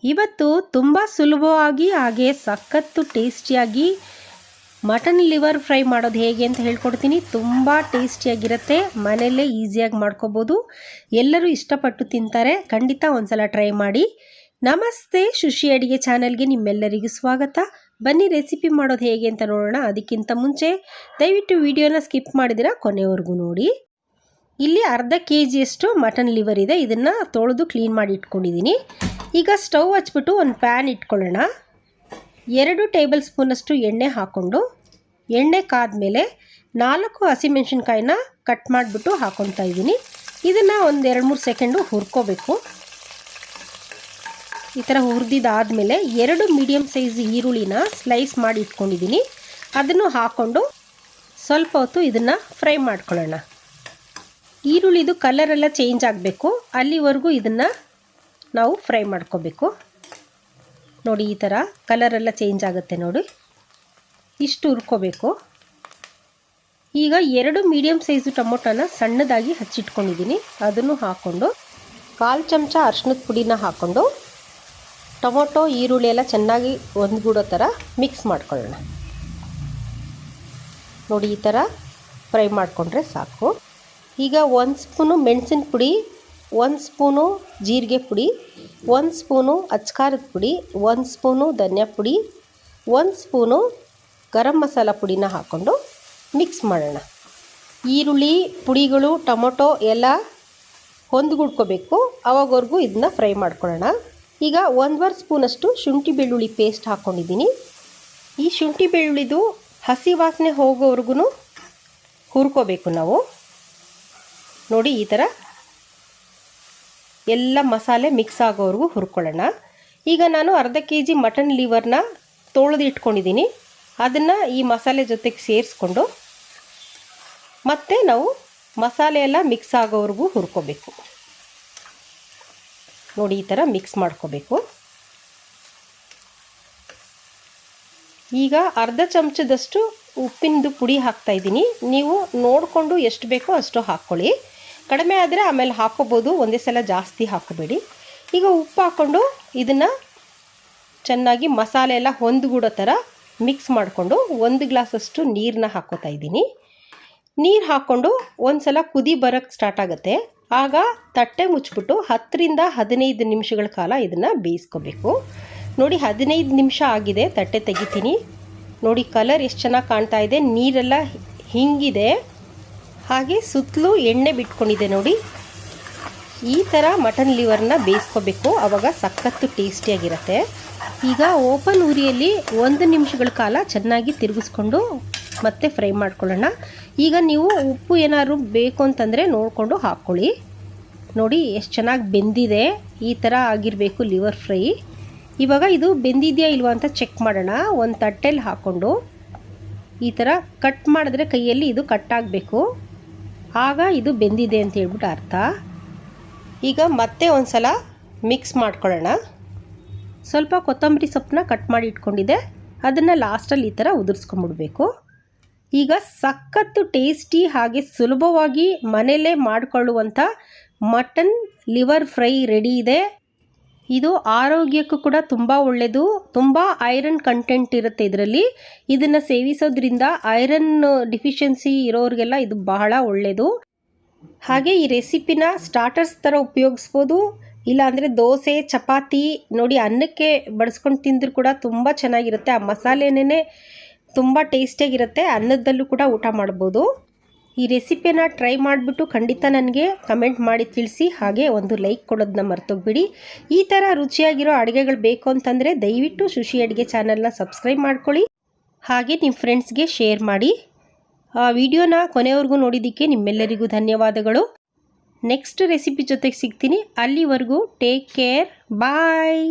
ಇವತ್ತು ತುಂಬ ಸುಲಭವಾಗಿ ಹಾಗೆ ಸಖತ್ತು ಟೇಸ್ಟಿಯಾಗಿ ಮಟನ್ ಲಿವರ್ ಫ್ರೈ ಮಾಡೋದು ಹೇಗೆ ಅಂತ ಹೇಳ್ಕೊಡ್ತೀನಿ. ತುಂಬ ಟೇಸ್ಟಿಯಾಗಿರುತ್ತೆ, ಮನೆಯಲ್ಲೇ ಈಸಿಯಾಗಿ ಮಾಡ್ಕೋಬೋದು, ಎಲ್ಲರೂ ಇಷ್ಟಪಟ್ಟು ತಿಂತಾರೆ. ಖಂಡಿತ ಒಂದ್ಸಲ ಟ್ರೈ ಮಾಡಿ. ನಮಸ್ತೆ, ಶುಶಿ ಅಡಿಗೆ ಚಾನಲ್ಗೆ ನಿಮ್ಮೆಲ್ಲರಿಗೂ ಸ್ವಾಗತ. ಬನ್ನಿ ರೆಸಿಪಿ ಮಾಡೋದು ಹೇಗೆ ಅಂತ ನೋಡೋಣ. ಅದಕ್ಕಿಂತ ಮುಂಚೆ ದಯವಿಟ್ಟು ವಿಡಿಯೋನ ಸ್ಕಿಪ್ ಮಾಡಿದಿರ ಕೊನೆವರೆಗೂ ನೋಡಿ. ಇಲ್ಲಿ ಅರ್ಧ ಕೆಜಿಯಷ್ಟು ಮಟನ್ ಲಿವರ್ ಇದೆ. ಇದನ್ನು ತೊಳೆದು ಕ್ಲೀನ್ ಮಾಡಿ ಇಟ್ಕೊಂಡಿದ್ದೀನಿ. ಈಗ ಸ್ಟವ್ ಹಚ್ಬಿಟ್ಟು ಒಂದು ಪ್ಯಾನ್ ಇಟ್ಕೊಳ್ಳೋಣ. 2 ಟೇಬಲ್ ಸ್ಪೂನಷ್ಟು ಎಣ್ಣೆ ಹಾಕ್ಕೊಂಡು, ಎಣ್ಣೆ ಕಾದ್ಮೇಲೆ 4 ಹಸಿಮೆಣಸಿನ್ಕಾಯಿನ ಕಟ್ ಮಾಡಿಬಿಟ್ಟು ಹಾಕ್ಕೊತಾ ಇದ್ದೀನಿ. ಇದನ್ನು ಒಂದು 2-3 ಸೆಕೆಂಡು ಹುರ್ಕೋಬೇಕು. ಈ ಥರ ಹುರಿದಿದ್ದಾದಮೇಲೆ 2 ಮೀಡಿಯಮ್ ಸೈಜ್ ಈರುಳ್ಳಿನ ಸ್ಲೈಸ್ ಮಾಡಿ ಇಟ್ಕೊಂಡಿದ್ದೀನಿ. ಅದನ್ನು ಹಾಕ್ಕೊಂಡು ಸ್ವಲ್ಪ ಹೊತ್ತು ಇದನ್ನು ಫ್ರೈ ಮಾಡ್ಕೊಳ್ಳೋಣ. ಈರುಳ್ಳಿದು ಕಲರೆಲ್ಲ ಚೇಂಜ್ ಆಗಬೇಕು, ಅಲ್ಲಿವರೆಗೂ ಇದನ್ನು ನಾವು ಫ್ರೈ ಮಾಡ್ಕೋಬೇಕು. ನೋಡಿ, ಈ ಥರ ಕಲರೆಲ್ಲ ಚೇಂಜ್ ಆಗುತ್ತೆ ನೋಡಿ, ಇಷ್ಟು ಹುರ್ಕೋಬೇಕು. ಈಗ 2 ಮೀಡಿಯಮ್ ಸೈಜು ಟೊಮೊಟೊನ ಸಣ್ಣದಾಗಿ ಹಚ್ಚಿಟ್ಕೊಂಡಿದ್ದೀನಿ. ಅದನ್ನು ಹಾಕ್ಕೊಂಡು 1/4 ಚಮಚ ಅರಿಶಿನದ ಪುಡಿನ ಹಾಕ್ಕೊಂಡು ಟೊಮೊಟೊ ಈರುಳ್ಳಿ ಎಲ್ಲ ಚೆನ್ನಾಗಿ ಒಂದುಗೂಡೋ ಥರ ಮಿಕ್ಸ್ ಮಾಡ್ಕೊಳ್ಳೋಣ. ನೋಡಿ, ಈ ಥರ ಫ್ರೈ ಮಾಡಿಕೊಂಡ್ರೆ ಸಾಕು. ಈಗ 1 ಸ್ಪೂನು ಮೆಣಸಿನ ಪುಡಿ, 1 ಸ್ಪೂನು ಜೀರಿಗೆ ಪುಡಿ, 1 ಸ್ಪೂನು ಅಚ್ಕಾರದ ಪುಡಿ, 1 ಸ್ಪೂನು ಧನಿಯಾ ಪುಡಿ, 1 ಸ್ಪೂನು ಗರಂ ಮಸಾಲ ಪುಡಿನ ಹಾಕ್ಕೊಂಡು ಮಿಕ್ಸ್ ಮಾಡೋಣ. ಈರುಳ್ಳಿ ಪುಡಿಗಳು ಟೊಮೊಟೊ ಎಲ್ಲ ಹೊಂದ್ಗುಡ್ಕೋಬೇಕು, ಅವಾಗವರೆಗೂ ಇದನ್ನ ಫ್ರೈ ಮಾಡ್ಕೊಳ್ಳೋಣ. ಈಗ 1/2 ಸ್ಪೂನಷ್ಟು ಶುಂಠಿ ಬೆಳ್ಳುಳ್ಳಿ ಪೇಸ್ಟ್ ಹಾಕ್ಕೊಂಡಿದ್ದೀನಿ. ಈ ಶುಂಠಿ ಬೆಳ್ಳುಳ್ಳಿದು ಹಸಿ ವಾಸನೆ ಹೋಗೋವರೆಗೂ ಹುರ್ಕೋಬೇಕು ನಾವು. ನೋಡಿ, ಈ ಥರ ಎಲ್ಲ ಮಸಾಲೆ ಮಿಕ್ಸ್ ಆಗೋವರೆಗೂ ಹುರ್ಕೊಳ್ಳೋಣ. ಈಗ ನಾನು ಅರ್ಧ ಕೆಜಿ ಮಟನ್ ಲಿವರ್ನ ತೊಳೆದು ಇಟ್ಕೊಂಡಿದ್ದೀನಿ. ಅದನ್ನು ಈ ಮಸಾಲೆ ಜೊತೆಗೆ ಸೇರಿಸ್ಕೊಂಡು ಮತ್ತೆ ನಾವು ಮಸಾಲೆ ಎಲ್ಲ ಮಿಕ್ಸ್ ಆಗೋವರೆಗೂ ಹುರ್ಕೋಬೇಕು. ನೋಡಿ, ಈ ಥರ ಮಿಕ್ಸ್ ಮಾಡ್ಕೋಬೇಕು. ಈಗ ಅರ್ಧ ಚಮಚದಷ್ಟು ಉಪ್ಪಿನದು ಪುಡಿ ಹಾಕ್ತಾಯಿದ್ದೀನಿ. ನೀವು ನೋಡಿಕೊಂಡು ಎಷ್ಟು ಬೇಕೋ ಅಷ್ಟು ಹಾಕ್ಕೊಳ್ಳಿ. ಕಡಿಮೆ ಆದರೆ ಆಮೇಲೆ ಹಾಕ್ಕೋಬೋದು, ಒಂದೇ ಸಲ ಜಾಸ್ತಿ ಹಾಕೋಬೇಡಿ. ಈಗ ಉಪ್ಪು ಹಾಕ್ಕೊಂಡು ಇದನ್ನು ಚೆನ್ನಾಗಿ ಮಸಾಲೆ ಎಲ್ಲ ಹೊಂದ್ಗೂಡೋ ಥರ ಮಿಕ್ಸ್ ಮಾಡಿಕೊಂಡು 1 ಗ್ಲಾಸಷ್ಟು ನೀರನ್ನ ಹಾಕ್ಕೋತಾ ಇದ್ದೀನಿ. ನೀರು ಹಾಕ್ಕೊಂಡು ಒಂದು ಸಲ ಕುದಿ ಬರೋಕ್ಕೆ ಸ್ಟಾರ್ಟ್ ಆಗುತ್ತೆ. ಆಗ ತಟ್ಟೆ ಮುಚ್ಚಿಬಿಟ್ಟು 10ರಿಂದ 15 ನಿಮಿಷಗಳ ಕಾಲ ಇದನ್ನು ಬೇಯಿಸ್ಕೋಬೇಕು. ನೋಡಿ, 15 ನಿಮಿಷ ಆಗಿದೆ. ತಟ್ಟೆ ತೆಗಿತೀನಿ. ನೋಡಿ, ಕಲರ್ ಎಷ್ಟು ಚೆನ್ನಾಗಿ ಕಾಣ್ತಾ ಇದೆ, ನೀರೆಲ್ಲ ಹಿಂಗಿದೆ, ಹಾಗೆ ಸುತ್ತಲೂ ಎಣ್ಣೆ ಬಿಟ್ಕೊಂಡಿದೆ. ನೋಡಿ, ಈ ಥರ ಮಟನ್ ಲಿವರ್ನ ಬೇಯಿಸ್ಕೋಬೇಕು, ಆವಾಗ ಸಖತ್ತು ಟೇಸ್ಟಿಯಾಗಿರುತ್ತೆ. ಈಗ ಓಪನ್ ಉರಿಯಲ್ಲಿ 1 ನಿಮಿಷಗಳ ಕಾಲ ಚೆನ್ನಾಗಿ ತಿರುಗಿಸ್ಕೊಂಡು ಮತ್ತೆ ಫ್ರೈ ಮಾಡ್ಕೊಳ್ಳೋಣ. ಈಗ ನೀವು ಉಪ್ಪು ಏನಾದ್ರು ಬೇಕು ಅಂತಂದರೆ ನೋಡಿಕೊಂಡು ಹಾಕ್ಕೊಳ್ಳಿ. ನೋಡಿ, ಎಷ್ಟು ಚೆನ್ನಾಗಿ ಬೆಂದಿದೆ. ಈ ಥರ ಆಗಿರಬೇಕು ಲಿವರ್ ಫ್ರೈ. ಇವಾಗ ಇದು ಬೆಂದಿದೆಯಾ ಇಲ್ವಾ ಅಂತ ಚೆಕ್ ಮಾಡೋಣ. ಒಂದು ತಟ್ಟೆಲಿ ಹಾಕ್ಕೊಂಡು ಈ ಥರ ಕಟ್ ಮಾಡಿದ್ರೆ ಕೈಯಲ್ಲಿ ಇದು ಕಟ್ಟಾಗಬೇಕು, ಆಗ ಇದು ಬೆಂದಿದೆ ಅಂತ ಹೇಳ್ಬಿಟ್ಟು ಅರ್ಥ. ಈಗ ಮತ್ತೆ ಒಂದು ಸಲ ಮಿಕ್ಸ್ ಮಾಡ್ಕೊಳ್ಳೋಣ. ಸ್ವಲ್ಪ ಕೊತ್ತಂಬರಿ ಸೊಪ್ಪನ್ನ ಕಟ್ ಮಾಡಿ ಇಟ್ಕೊಂಡಿದ್ದೆ, ಅದನ್ನು ಲಾಸ್ಟಲ್ಲಿ ಈ ಥರ ಉದುರಿಸ್ಕೊಂಬಿಡ್ಬೇಕು. ಈಗ ಸಖತ್ತು ಟೇಸ್ಟಿ ಹಾಗೆ ಸುಲಭವಾಗಿ ಮನೆಯಲ್ಲೇ ಮಾಡಿಕೊಳ್ಳುವಂಥ ಮಟನ್ ಲಿವರ್ ಫ್ರೈ ರೆಡಿ ಇದೆ. ಇದು ಆರೋಗ್ಯಕ್ಕೂ ಕೂಡ ತುಂಬ ಒಳ್ಳೆಯದು. ತುಂಬ ಐರನ್ ಕಂಟೆಂಟ್ ಇರುತ್ತೆ ಇದರಲ್ಲಿ. ಇದನ್ನು ಸೇವಿಸೋದ್ರಿಂದ ಐರನ್ ಡಿಫಿಷಿಯನ್ಸಿ ಇರೋರಿಗೆಲ್ಲ ಇದು ಬಹಳ ಒಳ್ಳೆಯದು. ಹಾಗೆ ಈ ರೆಸಿಪಿನ ಸ್ಟಾರ್ಟರ್ಸ್ ಥರ ಉಪಯೋಗಿಸ್ಬೋದು, ಇಲ್ಲಾಂದರೆ ದೋಸೆ ಚಪಾತಿ ನೋಡಿ ಅನ್ನಕ್ಕೆ ಬಡಿಸ್ಕೊಂಡು ತಿಂದರೂ ಕೂಡ ತುಂಬ ಚೆನ್ನಾಗಿರುತ್ತೆ. ಆ ಮಸಾಲೆನೇ ತುಂಬ ಟೇಸ್ಟಿಯಾಗಿರುತ್ತೆ. ಅನ್ನದಲ್ಲೂ ಕೂಡ ಊಟ ಮಾಡ್ಬೋದು. ಈ ರೆಸಿಪಿನ ಟ್ರೈ ಮಾಡಿಬಿಟ್ಟು ಖಂಡಿತ ನನಗೆ ಕಮೆಂಟ್ ಮಾಡಿ ತಿಳಿಸಿ. ಹಾಗೆ ಒಂದು ಲೈಕ್ ಕೊಡೋದನ್ನ ಮರ್ತೋಗ್ಬಿಡಿ. ಈ ಥರ ರುಚಿಯಾಗಿರೋ ಅಡುಗೆಗಳು ಬೇಕು ಅಂತಂದರೆ ದಯವಿಟ್ಟು ಶುಶಿ ಅಡುಗೆ ಚಾನಲ್ನ ಸಬ್ಸ್ಕ್ರೈಬ್ ಮಾಡ್ಕೊಳ್ಳಿ. ಹಾಗೆ ನಿಮ್ಮ ಫ್ರೆಂಡ್ಸ್ಗೆ ಶೇರ್ ಮಾಡಿ. ಆ ವಿಡಿಯೋನ ಕೊನೆವರೆಗೂ ನೋಡಿದ್ದಕ್ಕೆ ನಿಮ್ಮೆಲ್ಲರಿಗೂ ಧನ್ಯವಾದಗಳು. ನೆಕ್ಸ್ಟ್ ರೆಸಿಪಿ ಜೊತೆಗೆ ಸಿಗ್ತೀನಿ. ಅಲ್ಲಿವರೆಗೂ ಟೇಕ್ ಕೇರ್, ಬಾಯ್.